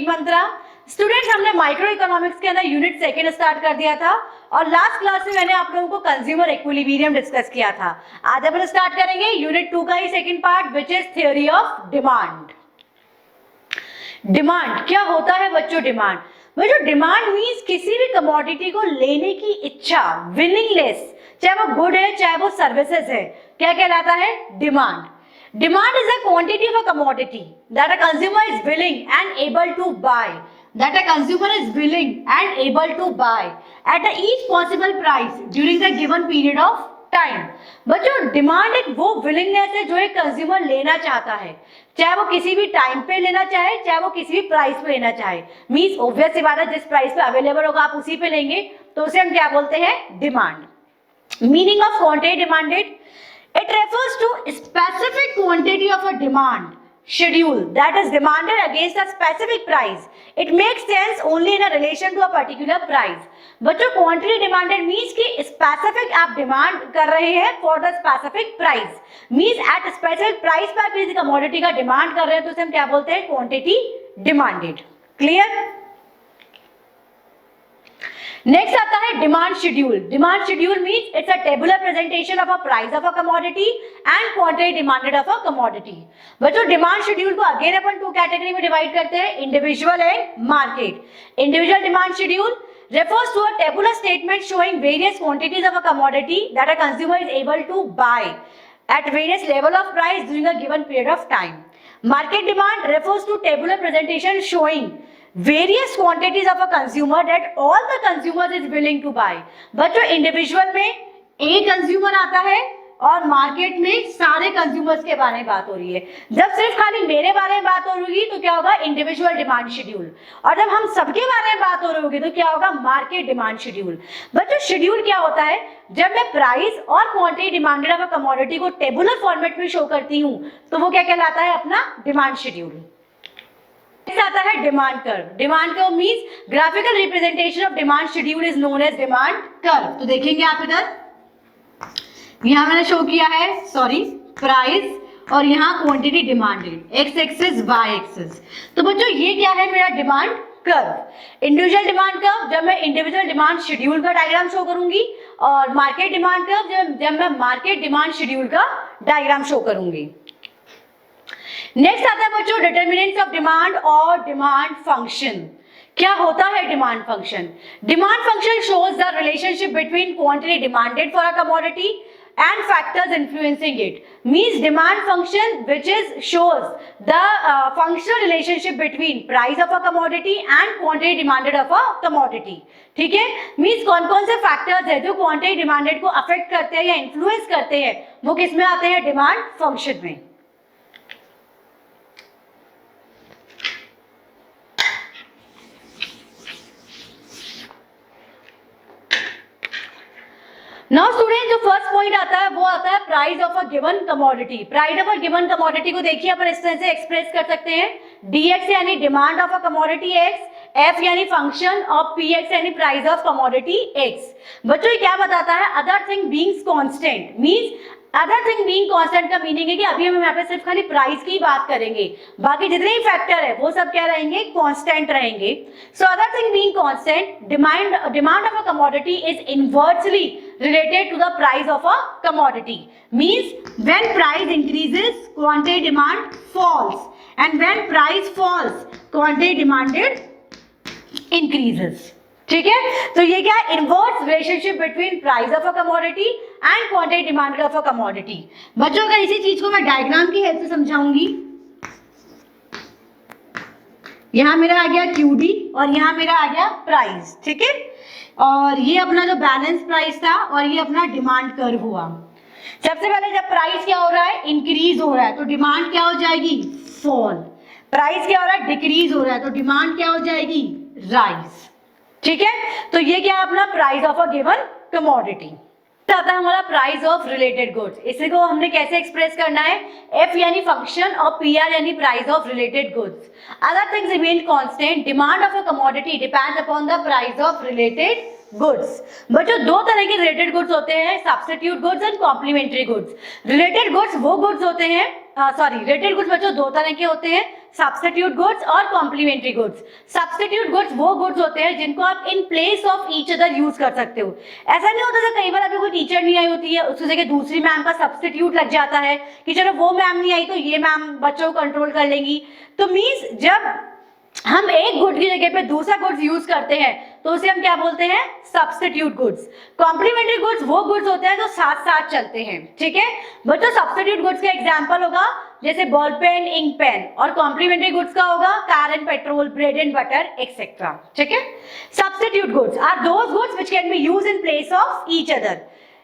Feed मंत्रा। Students, हमने micro economics के अंदर यूनिट सेकंड स्टार्ट कर दिया था और लास्ट क्लास में मैंने आप लोगों को कंज्यूमर इक्विलिब्रियम डिस्कस किया था। आज अपन स्टार्ट करेंगे यूनिट 2 का ही second part, which is theory of demand. Demand क्या होता है बच्चों? डिमांड बच्चों, डिमांड मीन्स किसी भी कमोडिटी को लेने की इच्छा, विलिंगनेस, चाहे वो गुड है चाहे वो सर्विसेज है, क्या कहलाता है? Demand. Demand is a quantity of a commodity that a consumer is willing and able to buy. That a consumer is willing and able to buy at each possible price during the given period of time. बच्चों, demand एक वो willingness है जो एक consumer लेना चाहता है, चाहे वो किसी भी टाइम पे लेना चाहे, चाहे वो किसी भी प्राइस पे लेना चाहे। मीन्स ऑब्वियस सी बात है, जिस प्राइस पे अवेलेबल होगा आप उसी पे लेंगे, तो उसे हम क्या बोलते हैं? Demand. Meaning of quantity demanded, it refers to specific quantity of a demand schedule that is demanded against a specific price. It makes sense only in a relation to a particular price. बच्चों, quantity demanded means कि specific आप demand कर रहे हैं for the specific price. Means at specific price पर किसी commodity का demand कर रहे हैं तो उसे हम क्या बोलते हैं? quantity demanded. Clear? नेक्स्ट आता है demand schedule. Demand schedule means it's a tabular presentation of a price of a commodity and quantity demanded of a commodity. बच्चों, डिमांड शेड्यूल को अगेन अपन 2 कैटेगरी में डिवाइड करते हैं, individual and market. Individual demand schedule refers to a tabular statement showing various quantities of a commodity that a consumer is able to buy at various level of price during a given period of time. Market demand refers to tabular presentation showing various quantities of a consumer that all the consumers is willing to buy. बच्चों, individual में एक consumer आता है और market में सारे consumers के बारे में बात हो रही है। जब सिर्फ खाली मेरे बारे में बात हो रही होगी तो क्या होगा? Individual demand schedule. और जब हम सबके बारे में बात हो रही होगी तो क्या होगा? Market demand schedule. बच्चों, शेड्यूल क्या होता है? जब मैं प्राइस और quantity demanded of a commodity को टेबुलर फॉर्मेट में शो करती हूँ तो वो क्या कहलाता है? अपना डिमांड शेड्यूल। आता है demand curve. Demand curve means graphical representation of demand schedule is known as demand curve. तो देखेंगे आप इधर, यहां मैंने शो किया है प्राइस और यहाँ quantity demanded, X axis Y axis. तो बच्चों, ये क्या है? मेरा demand curve. Individual demand curve जब मैं इंडिविजुअल डिमांड शेड्यूल का डायग्राम शो करूंगी और मार्केट डिमांड कर्व जब मैं मार्केट डिमांड शेड्यूल का डायग्राम शो करूंगी। नेक्स्ट आता है बच्चों डिटर्मिनेंट्स ऑफ डिमांड और डिमांड फंक्शन। क्या होता है demand function? Demand function shows the relationship between quantity demanded for a commodity and factors influencing it. Means demand function which is shows the functional relationship between price of a commodity and quantity demanded of a commodity. ठीक है? Means कौन कौन से factors है जो quantity demanded को affect करते हैं या इन्फ्लुएंस करते हैं, वो किस में आते हैं? डिमांड फंक्शन में। नाउ स्टूडेंट, जो फर्स्ट पॉइंट आता है वो आता है price of a given commodity. Price of a given commodity को देखिए अपन इस तरह से एक्सप्रेस कर सकते हैं, dx यानी demand of a commodity x, f यानी फंक्शन ऑफ px यानी प्राइस ऑफ कमोडिटी x। बच्चों, ये क्या बताता है? Other thing being constant. Means other thing being constant का मीनिंग है कि अभी हम यहाँ पे सिर्फ खाली प्राइस की बात करेंगे, बाकी जितने ही फैक्टर है वो सब क्या रहेंगे? कांस्टेंट रहेंगे। So other thing being constant, demand of a commodity is inversely related to the price of a commodity. Means when price increases, quantity demand falls, and when price falls, quantity demanded increases. ठीक है? तो ये क्या है? Inverse relationship between price of a commodity and quantity demanded of a commodity. बच्चों, अगर इसी चीज को मैं डायग्राम की हेल्प से समझाऊंगी, यहां मेरा आ गया QD और यहां मेरा आ गया प्राइस। ठीक है? और ये अपना जो बैलेंस प्राइस था और ये अपना डिमांड कर्व हुआ। सबसे पहले जब प्राइस क्या हो रहा है? इंक्रीज हो रहा है, तो डिमांड क्या हो जाएगी? फॉल। प्राइस क्या हो रहा है? डिक्रीज हो रहा है, तो डिमांड क्या हो जाएगी? राइज। ठीक है? तो ये क्या है? अपना price of a given commodity. आता है हमारा प्राइस ऑफ रिलेटेड गुड्स। इसी को हमने कैसे एक्सप्रेस करना है? F यानी फंक्शन और PR यानी price of related goods. Other things remain constant, demand of a commodity depends upon the price of related goods. बच्चों, दो तरह के रिलेटेड गुड्स होते हैं, substitute goods and complementary goods. Related goods वो गुड्स होते हैं, रिलेटेड गुड्स बच्चों दो तरह के होते हैं, सब्स्टिट्यूट गुड्स और कॉम्प्लीमेंट्री गुड्स। सब्स्टिट्यूट गुड्स वो गुड्स होते हैं जिनको आप इन place of each other use कर सकते हो। ऐसा नहीं होता था कई बार अभी कोई टीचर नहीं आई होती है, उसकी जगह दूसरी मैम का सब्स्टिट्यूट लग जाता है कि चलो वो मैम नहीं आई तो ये मैम बच्चों को कंट्रोल कर लेंगी। तो मीन्स जब हम एक गुड की जगह पे दूसरा गुड्स यूज करते हैं तो उसे हम क्या बोलते हैं, सब्स्टिट्यूट गुड्स। कॉम्प्लीमेंट्री गुड्स वो गुड्स होते हैं जो साथ साथ चलते हैं, ठीक है बच्चों। सब्स्टिट्यूट गुड्स का एग्जांपल होगा जैसे बॉल पेन, इंक पेन, और कॉम्प्लीमेंट्री गुड्स का होगा car and petrol, bread and butter etcetera, ठीक है। Substitute goods are those goods which can be used in place of each other.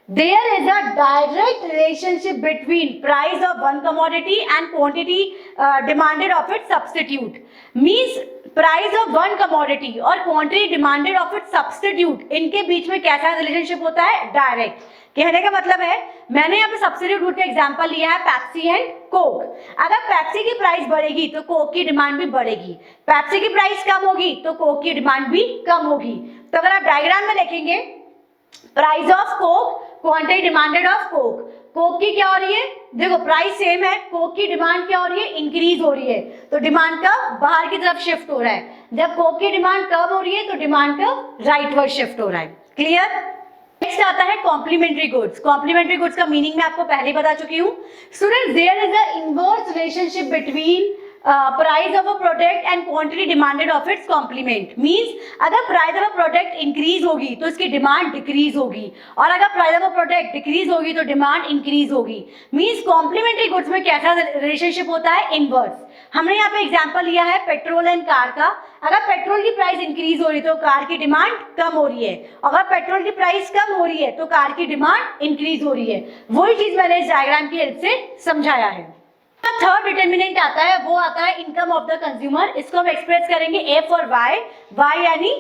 There is a direct relationship between price of one commodity and quantity demanded of its substitute. Means price of one commodity और quantity demanded of its substitute, इनके बीच में कैसा relationship होता है, direct. कहने का मतलब है, मैंने यहाँ पे सब्स्टिट्यूट गुड का एग्जांपल लिया है पेप्सी एंड कोक। अगर पेप्सी की प्राइस बढ़ेगी तो कोक की डिमांड भी बढ़ेगी, पेप्सी की प्राइस कम होगी तो कोक की डिमांड भी कम होगी। तो अगर आप डायग्राम में देखेंगे, price of Coke, quantity demanded of Coke. Coke की क्या हो रही है, देखो प्राइस सेम है, कोक की डिमांड क्या हो रही है, इंक्रीज हो रही है, तो डिमांड का बाहर की तरफ शिफ्ट हो रहा है। जब कोक की डिमांड कम हो रही है तो डिमांड का राइटवर्ड शिफ्ट हो रहा है। क्लियर। नेक्स्ट आता है कॉम्प्लीमेंट्री गुड्स। कॉम्प्लीमेंट्री गुड्स का मीनिंग मैं आपको पहले बता चुकी हूँ। Students, there is a inverse relationship between price of a product and quantity demanded of its complement. Means अगर price of a product increase होगी तो इसकी डिमांड डिक्रीज होगी, और अगर price of a product decrease होगी तो डिमांड इंक्रीज होगी। मींस कॉम्प्लीमेंट्री गुड्स में कैसा रिलेशनशिप होता है, इनवर्स। हमने यहाँ पे एग्जांपल लिया है पेट्रोल एंड कार का। अगर पेट्रोल की प्राइस इंक्रीज हो रही है तो कार की डिमांड कम हो रही है, अगर पेट्रोल की प्राइस कम हो रही है तो कार की डिमांड इंक्रीज हो रही है। वही चीज मैंने इस डायग्राम की हेल्प से समझाया है। थर्ड डिटर्मिनेंट आता है, वो आता है इनकम ऑफ द कंज्यूमर। इसको हम एक्सप्रेस करेंगे एफ और वाई, वाई यानी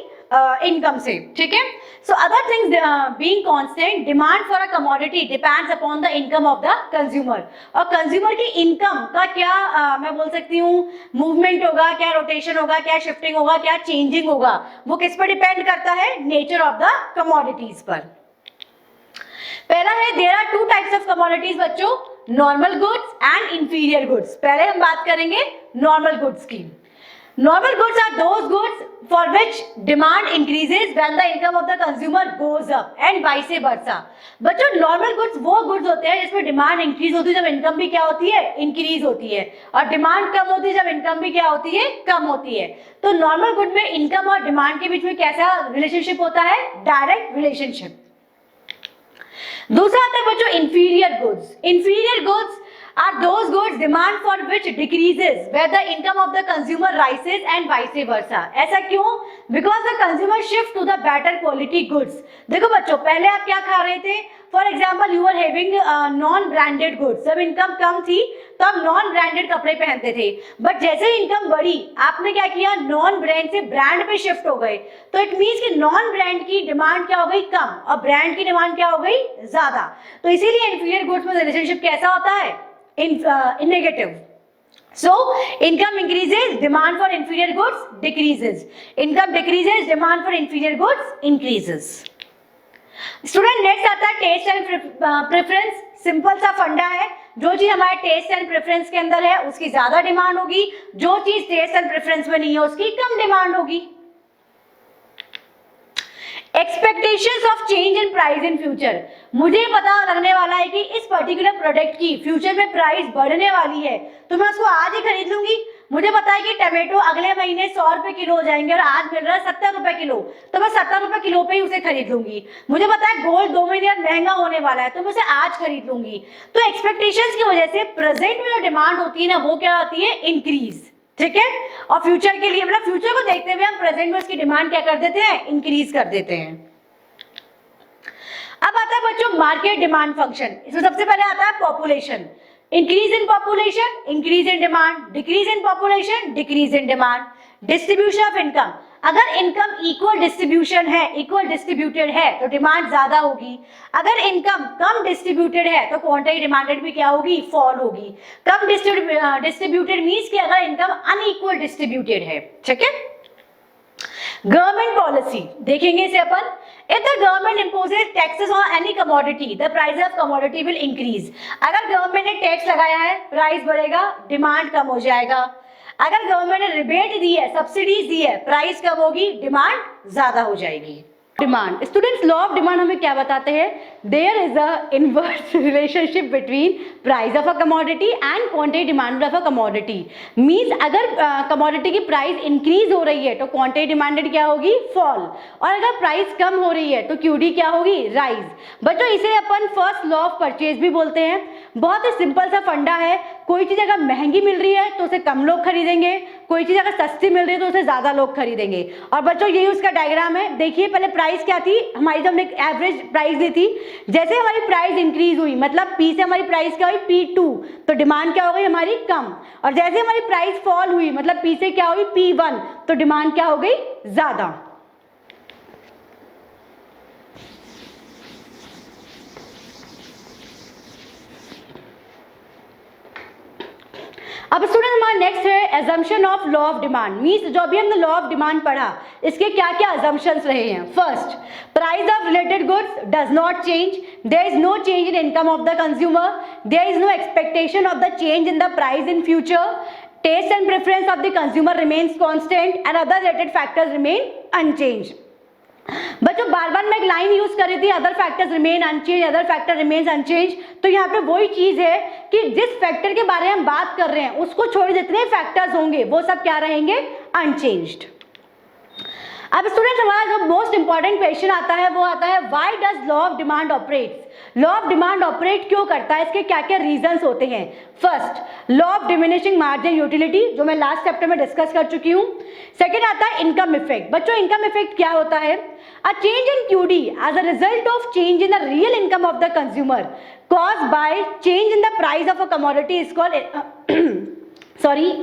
इनकम से, ठीक है। So other things being constant, demand for a commodity depends upon the income of the consumer. और कंज्यूमर की इनकम का क्या मैं बोल सकती हूँ, मूवमेंट होगा, क्या रोटेशन होगा, क्या शिफ्टिंग होगा, क्या चेंजिंग होगा, वो किस पर डिपेंड करता है, नेचर ऑफ द कमोडिटीज पर। पहला है, there are two types of commodities बच्चों, normal goods and inferior goods. पहले हम बात करेंगे नॉर्मल गुड्स की। Normal goods are those goods for which demand increases when the income of the consumer goes up and vice versa. बच्चों, normal goods वो goods होते हैं जिसमें डिमांड इंक्रीज होती है जब इनकम भी क्या होती है, इंक्रीज होती है, और डिमांड कम होती है जब इनकम भी क्या होती है, कम होती है। तो नॉर्मल गुड में इनकम और डिमांड के बीच में कैसा रिलेशनशिप होता है, डायरेक्ट रिलेशनशिप। दूसरा आता है बच्चों inferior goods. Inferior goods are those goods demand for which decreases where the income of the consumer rises and vice versa। ऐसा क्यों? Because the consumer shift to the better quality goods। देखो बच्चों, पहले आप क्या खा रहे थे, for example you are having non branded goods. जब इनकम कम थी तो आप नॉन ब्रांडेड कपड़े पहनते थे, बट जैसे इनकम बढ़ी आपने क्या किया, नॉन ब्रांड से ब्रांड पे शिफ्ट हो गए। तो इट मीन्स कि नॉन ब्रांड की डिमांड क्या हो गई, कम, और ब्रांड की डिमांड क्या हो गई, ज्यादा। तो इसीलिए इंफीरियर गुड्स में रिलेशनशिप कैसा होता है, in negative। So income increases, demand for inferior goods decreases, income decreases, demand for inferior goods increases। Student, next आता है टेस्ट एंड प्रेफरेंस। सिंपल सा फंडा है, जो चीज हमारे टेस्ट एंड प्रेफरेंस के अंदर है उसकी ज्यादा डिमांड होगी, जो चीज टेस्ट एंड प्रेफरेंस में नहीं है उसकी कम डिमांड होगी। Expectations of change in price in future. मुझे पता लगने वाला है कि इस पर्टिकुलर प्रोडक्ट की फ्यूचर में प्राइस बढ़ने वाली है, तो मैं उसको आज ही खरीद लूंगी। मुझे पता है कि टमाटो अगले महीने 100 रुपए किलो हो जाएंगे और आज मिल रहा है 70 रुपए किलो, तो मैं 70 रुपए किलो पे ही उसे खरीद लूंगी। मुझे पता है गोल्ड 2 महीने बाद महंगा होने वाला है, तो मैं उसे आज खरीद लूंगी। तो एक्सपेक्टेशंस की वजह से प्रेजेंट में जो डिमांड होती है ना, वो क्या होती है, इंक्रीज, ठीक है। और फ्यूचर के लिए, मतलब फ्यूचर को देखते हुए हम प्रेजेंट में उसकी डिमांड क्या कर देते हैं, इंक्रीज कर देते हैं। अब आता है बच्चों मार्केट डिमांड फंक्शन। इसमें सबसे पहले आता है population. Increase in population, increase in demand, decrease in population, decrease in demand. Distribution of income, अगर इनकम इक्वल डिस्ट्रीब्यूशन है, इक्वल डिस्ट्रीब्यूटेड है तो डिमांड ज्यादा होगी। अगर इनकम कम डिस्ट्रीब्यूटेड है तो क्वांटिटी डिमांडेड भी क्या होगी, फॉल होगी। कम डिस्ट्रीब्यूटेड मींस कि अगर इनकम अनइक्वल डिस्ट्रीब्यूटेड है, ठीक है। गवर्नमेंट पॉलिसी देखेंगे इसे अपन। If the government imposes taxes on any commodity, the price of commodity will increase। अगर गवर्नमेंट ने टैक्स लगाया है, प्राइस बढ़ेगा, डिमांड कम हो जाएगा। अगर गवर्नमेंट ने रिबेट दी है, सब्सिडीज दी है, प्राइस कम होगी, डिमांड ज्यादा हो जाएगी। Demand, students law of demand हमें क्या बताते हैं? There is a inverse relationship between price of a commodity and quantity demanded of a commodity. Means अगर कमोडिटी की प्राइस इंक्रीज हो रही है तो क्वांटिटी डिमांडेड क्या होगी? फॉल, और अगर प्राइस कम हो रही है तो क्यूडी क्या होगी? राइज। बच्चों इसे अपन फर्स्ट लॉ ऑफ परचेज भी बोलते हैं। बहुत ही सिंपल सा फंडा है, कोई चीज अगर महंगी मिल रही है तो उसे कम लोग खरीदेंगे, कोई चीज अगर सस्ती मिल रही है तो उसे ज्यादा लोग खरीदेंगे। और बच्चों यही उसका डायग्राम है, देखिए पहले प्राइस क्या थी हमारी, जो हमने एवरेज प्राइस दी थी, जैसे हमारी प्राइस इंक्रीज हुई मतलब पी से हमारी प्राइस क्या हुई? P2, तो डिमांड क्या हो गई हमारी? कम। और जैसे हमारी प्राइस फॉल हुई मतलब पी से क्या हुई? P1, तो डिमांड क्या हो गई? ज्यादा। अब स्टूडेंट हमारा नेक्स्ट है assumption of law of demand. Means जो अभी हमने लॉ ऑफ डिमांड पढ़ा इसके क्या क्या अजम्पशंस रहे हैं? First, price of related goods does not change, there is no change in income of the consumer, there is no expectation of the change in the price in future, taste and preference of the consumer remains constant and other related factors remain unchanged. बच्चों बार बार मैं एक line use कर रही थी, other factors remain unchange, other factor remains unchange. तो यहाँ पे वही चीज है कि जिस फैक्टर के बारे में हम बात कर रहे हैं उसको छोड़ जितने फैक्टर्स होंगे वो सब क्या रहेंगे? अनचेंज्ड। अब स्टूडेंट्स हमारा जो मोस्ट इंपॉर्टेंट क्वेश्चन आता है वो आता है why does law of demand operates? Law of demand operate क्यों करता है, इसके क्या क्या रीजंस होते हैं? First, law of diminishing margin utility, जो मैं लास्ट चैप्टर में डिस्कस कर चुकी हूँ। सेकेंड आता है इनकम इफेक्ट। बच्चों इनकम इफेक्ट क्या होता है? A change in QD as a result of change in the real income of the consumer caused by change in the price of a commodity is called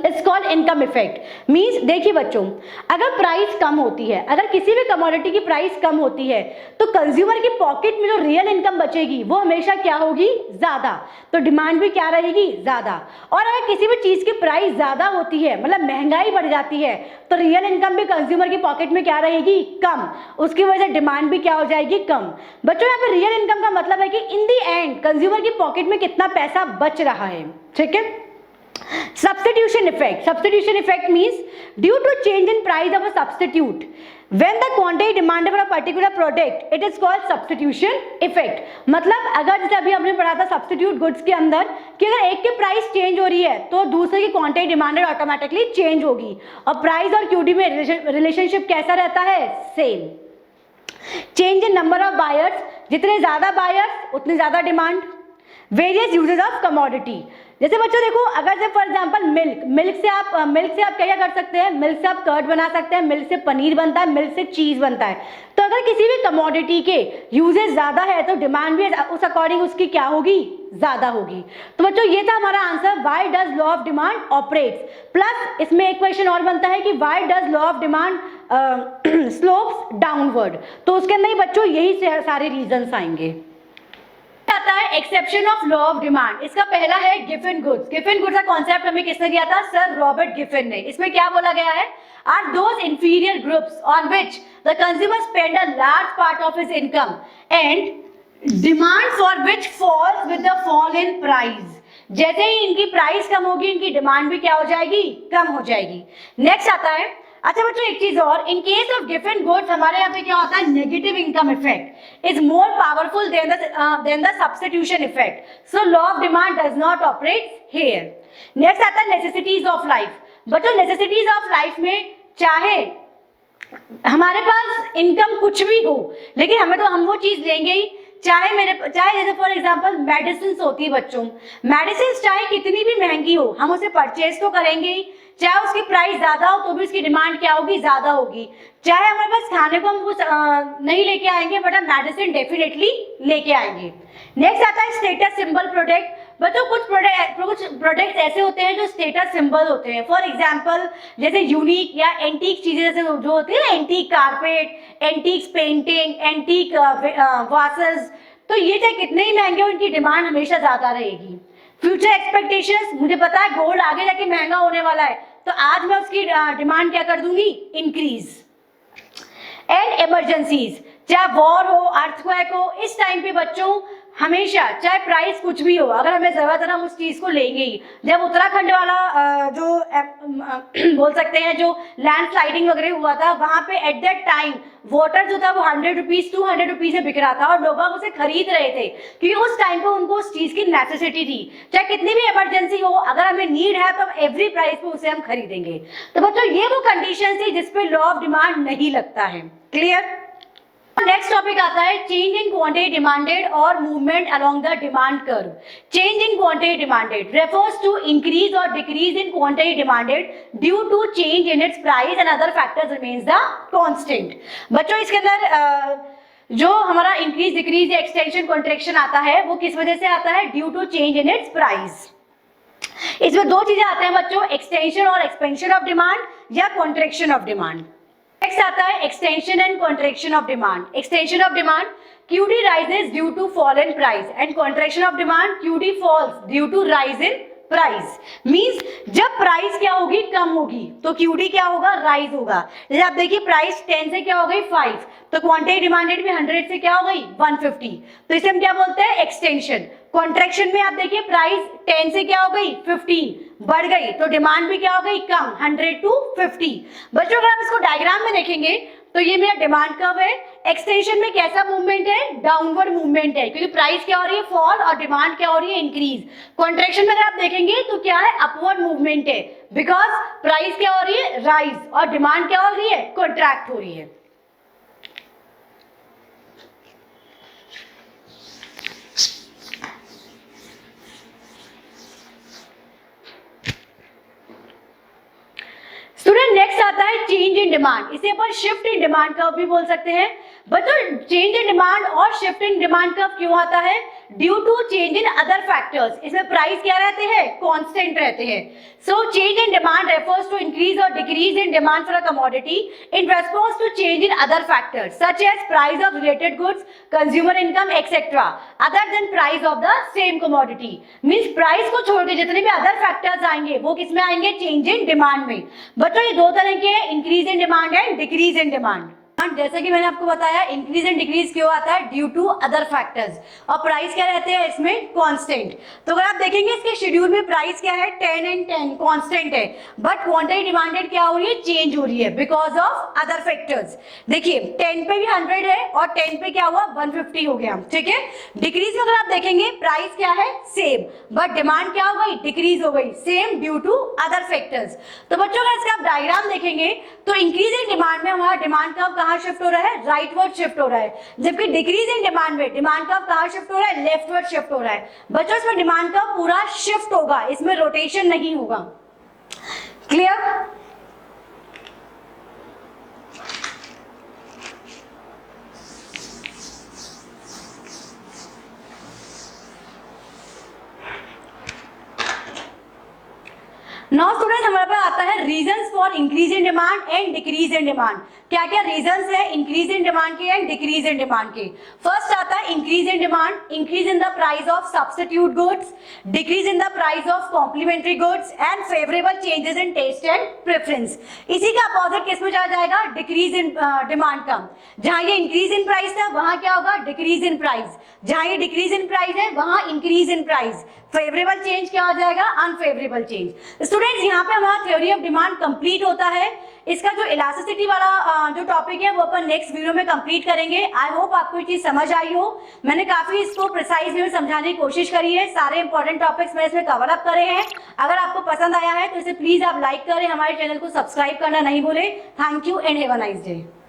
it's called income effect. Means देखिए बच्चों, अगर price कम होती है, अगर किसी भी commodity की price कम होती है तो कंज्यूमर की पॉकेट में जो रियल इनकम बचेगी वो हमेशा क्या होगी? ज्यादा। तो डिमांड भी क्या रहेगी? ज्यादा। और अगर किसी भी चीज की प्राइस ज्यादा होती है मतलब महंगाई बढ़ जाती है तो रियल इनकम भी कंज्यूमर की पॉकेट में क्या रहेगी? कम। उसकी वजह से डिमांड भी क्या हो जाएगी? कम। बच्चों यहाँ पे रियल इनकम का मतलब है कि इन दी एंड कंज्यूमर की पॉकेट में कितना पैसा बच रहा है। ठीक है। Substitution effect means due to change in price of a substitute when the quantity demanded for a particular product it is called substitution effect। मतलब अगर जैसे अभी हमने पढ़ा था substitute goods के अंदर कि अगर एक की प्राइस चेंज हो रही है तो दूसरे की क्वांटिटी डिमांडेड ऑटोमेटिकली चेंज होगी, और प्राइस और क्यूडी में रिलेशनशिप कैसा रहता है? Same. Change in number of buyers, जितने ज्यादा बायर्स उतनी ज्यादा demand. Various uses of commodity, जैसे बच्चों देखो अगर से फॉर एग्जांपल मिल्क से आप क्या कर सकते हैं? मिल्क से आप कर्ड बना सकते हैं, मिल्क से पनीर बनता है, मिल्क से चीज बनता है। तो अगर किसी भी कमोडिटी के यूजेस ज्यादा है तो डिमांड भी उस अकॉर्डिंग उसकी क्या होगी? ज्यादा होगी। तो बच्चों ये था हमारा answer, why does law of demand operates. Plus इसमें एक क्वेश्चन और बनता है कि why does law of demand slopes downward. तो उसके अंदर ही बच्चों यही सारे रीजंस आएंगे। आता है exception of law of demand. इसका पहला है गिफिन गुड्स। गिफिन गुड्स का कॉन्सेप्ट हमें किसने दिया था? सर रॉबर्ट गिफिन ने। इसमें क्या बोला गया है? Are those inferior groups on which the consumer spend a large part of his income and demand for which falls with the fall in price. जैसे ही इनकी प्राइस कम होगी इनकी डिमांड भी क्या हो जाएगी? कम हो जाएगी। नेक्स्ट आता है, अच्छा बच्चों एक चीज और, in case of Giffen goods हमारे यहाँ पे क्या होता है? Negative income effect is more powerful than the substitution effect, so law of demand does not operate here. Next आता है नेसेसिटीज ऑफ लाइफ। बच्चों नेसेसिटीज ऑफ लाइफ में चाहे हमारे पास इनकम कुछ भी हो लेकिन हम वो चीज लेंगे ही, चाहे जैसे फॉर एग्जांपल मेडिसिन होती है बच्चों, मेडिसिन चाहे कितनी भी महंगी हो हम उसे परचेज तो करेंगे ही, चाहे उसकी प्राइस ज्यादा हो तो भी उसकी डिमांड क्या होगी? ज्यादा होगी। चाहे हमारे पास खाने को हम कुछ नहीं लेके आएंगे बट हम मेडिसिन डेफिनेटली लेके आएंगे। नेक्स्ट आता है स्टेटस सिंबल प्रोडक्ट। बच्चों कुछ प्रोडक्ट्स ऐसे होते हैं जो स्टेटस सिंबल होते हैं, फॉर एग्जांपल जैसे यूनिक या एंटीक चीजें जैसे जो होती है, antique carpet, antique painting, antique vases, तो ये चाहे कितने ही महंगे हो इनकी डिमांड हमेशा ज्यादा रहेगी। फ्यूचर एक्सपेक्टेशंस, मुझे पता है गोल्ड आगे जाके महंगा होने वाला है तो आज मैं उसकी डिमांड क्या कर दूंगी? इंक्रीज। एंड इमरजेंसीज, चाहे वॉर हो, अर्थक्वेक हो, इस टाइम पे बच्चों हमेशा चाहे प्राइस कुछ भी हो, अगर हमें जरूरत है ना हम उस चीज को लेंगे ही। जब उत्तराखंड वाला जो बोल सकते हैं जो लैंड स्लाइडिंग वगैरह हुआ था, वहां पे एट दैट टाइम वाटर जो था वो 100 रुपीज 200 रुपीज में बिक रहा था और लोग उसे खरीद रहे थे क्योंकि उस टाइम पे उनको उस चीज की नेसेसिटी थी। चाहे कितनी भी इमरजेंसी हो, अगर हमें नीड है तो हम एवरी प्राइस पे उसे हम खरीदेंगे। तो बच्चों ये वो कंडीशन थी जिसपे लॉ ऑफ डिमांड नहीं लगता है। क्लियर? नेक्स्ट टॉपिक आता है चेंज इन क्वांटिटी डिमांडेड और movement along the demand curve. Change in quantity demanded refers to increase और decrease in quantity demanded due to change in its price and other factors remains the constant. बच्चों इसके अंदर जो हमारा increase decrease या extension contraction आता है वो किस वजह से आता है? Due to change in its price. इसमें दो चीजें आते हैं बच्चों, एक्सटेंशन और एक्सपेंशन ऑफ डिमांड या कॉन्ट्रैक्शन ऑफ डिमांड। नेक्स्ट आता है extension and contraction of demand. Extension of demand QD rises due to fall in price and contraction of demand QD falls due to rise in price. Means जब price क्या होगी? कम होगी तो QD क्या होगा? Rise होगा। जैसे आप देखिए प्राइस 10 से क्या हो गई? 5, तो क्वांटिटी डिमांडेड भी 100 से क्या हो गई? 150, तो इसे हम क्या बोलते हैं? एक्सटेंशन। कॉन्ट्रैक्शन में आप देखिए प्राइस 10 से क्या हो गई? 15 बढ़ गई, तो डिमांड भी क्या हो गई? कम, 100 to 50। बच्चों अगर आप इसको डायग्राम में देखेंगे तो ये मेरा डिमांड कर्व है। एक्सटेंशन में कैसा मूवमेंट है? डाउनवर्ड मूवमेंट है क्योंकि प्राइस क्या हो रही है? फॉल, और डिमांड क्या हो रही है? इंक्रीज। कॉन्ट्रैक्शन में अगर आप देखेंगे तो क्या है? अपवर्ड मूवमेंट है बिकॉज प्राइस क्या हो रही है? राइज, और डिमांड क्या हो रही है? कॉन्ट्रैक्ट हो रही है। स्टूडेंट नेक्स्ट आता है चेंज इन डिमांड। इसे अपन शिफ्ट इन डिमांड कर्व भी बोल सकते हैं। बच्चों चेंज इन डिमांड और शिफ्ट इन डिमांड कर्व क्यों आता है? Due to change in other factors. इसमें प्राइस क्या रहते हैं? कांस्टेंट रहते हैं। So change in demand refers to increase और decrease in demand for a commodity in response to change in other factors such as price of related goods, consumer income etcetera other than price of the same commodity. Means price को छोड़ के जितने भी other factors आएंगे वो किसमें आएंगे? Change in demand में। बच्चों ये दो तरह के हैं, increase in demand and decrease in demand. जैसे कि मैंने आपको बताया इंक्रीज एंड डिक्रीज क्यों आता है? ड्यू टू अदर फैक्टर्स, और प्राइस क्या रहते हैं इसमें? कांस्टेंट। तो अगर आप देखेंगे इसके शेड्यूल में प्राइस क्या है? 10 and 10 कांस्टेंट है, बट क्वांटिटी डिमांडेड क्या हो रही है? चेंज हो रही है बिकॉज ऑफ अदर फैक्टर्स। देखिए 10 पे भी 100 है और 10 पे क्या हुआ? 150 हो गया। ठीक है। डिक्रीज में अगर आप देखेंगे प्राइस क्या है? सेम, बट डिमांड क्या हो गई? डिक्रीज हो गई, same due to other factors. तो बच्चों अगर इसका आप डायग्राम देखेंगे तो इंक्रीज इन डिमांड में हमारा डिमांड कर्व कहां शिफ्ट हो रहा है? राइटवर्ड शिफ्ट हो रहा है, जबकि डिक्रीज इन डिमांड में डिमांड कर्व कहां शिफ्ट हो रहा है? लेफ्टवर्ड शिफ्ट हो रहा है। बच्चों इसमें डिमांड कर्व पूरा शिफ्ट होगा, इसमें रोटेशन नहीं होगा। क्लियर? नाउ स्टूडेंट हमारे पास आता है reasons for increase in demand and decrease in demand. क्या क्या रीजंस है इंक्रीज इन डिमांड के एंड डिक्रीज इन डिमांड के? फर्स्ट आता है increase in demand, increase in the price of substitute goods, decrease in the price of complementary goods and favourable changes in taste and preference. इसी का opposite किस में चला जाएगा? डिक्रीज इन डिमांड का। जहां ये इंक्रीज इन प्राइस था वहां क्या होगा? Decrease in price. जहां ये डिक्रीज इन प्राइस है वहां increase in price. Favourable change क्या हो जाएगा? Unfavourable change. स्टूडेंट्स यहाँ पे हमारा थ्योरी ऑफ डिमांड कंप्लीट होता है। इसका जो इलास्टिसिटी वाला जो टॉपिक है वो अपन नेक्स्ट वीडियो में कंप्लीट करेंगे। आई होप आपको ये चीज समझ आई हो। मैंने काफी इसको प्रिसाइज में समझाने की कोशिश करी है, सारे इंपॉर्टेंट टॉपिक्स मैंने इसमें कवर अप करे हैं। अगर आपको पसंद आया है तो इसे प्लीज आप लाइक करें, हमारे चैनल को सब्सक्राइब करना नहीं भूलें। Thank you and have a nice day.